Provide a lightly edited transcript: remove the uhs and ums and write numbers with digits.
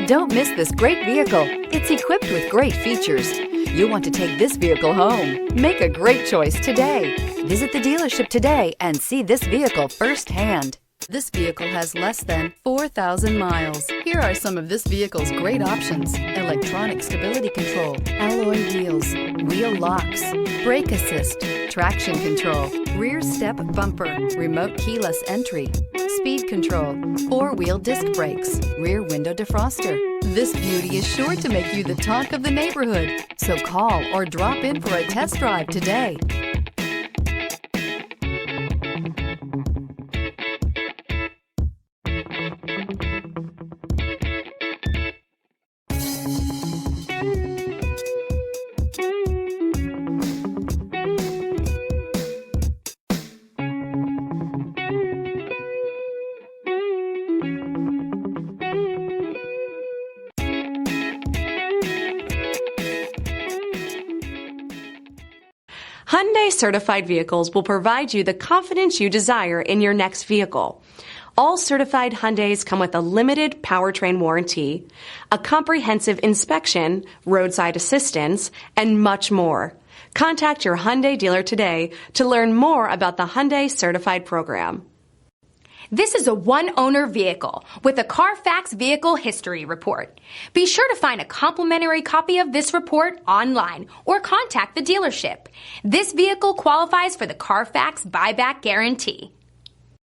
Don't miss this great vehicle. It's equipped with great features. You'll want to take this vehicle home. Make a great choice today. Visit the dealership today and see this vehicle firsthand. This vehicle has less than 4,000 miles. Here are some of this vehicle's great options: electronic stability control, alloy wheels, wheel locks, brake assist, traction control, rear step bumper, remote keyless entry, speed control, four-wheel disc brakes, rear window defroster. This beauty is sure to make you the talk of the neighborhood. So call or drop in for a test drive today. Hyundai certified vehicles will provide you the confidence you desire in your next vehicle. All certified Hyundais come with a limited powertrain warranty, a comprehensive inspection, roadside assistance, and much more. Contact your Hyundai dealer today to learn more about the Hyundai certified program. This is a one-owner vehicle with a Carfax Vehicle History Report. Be sure to find a complimentary copy of this report online or contact the dealership. This vehicle qualifies for the Carfax Buyback Guarantee.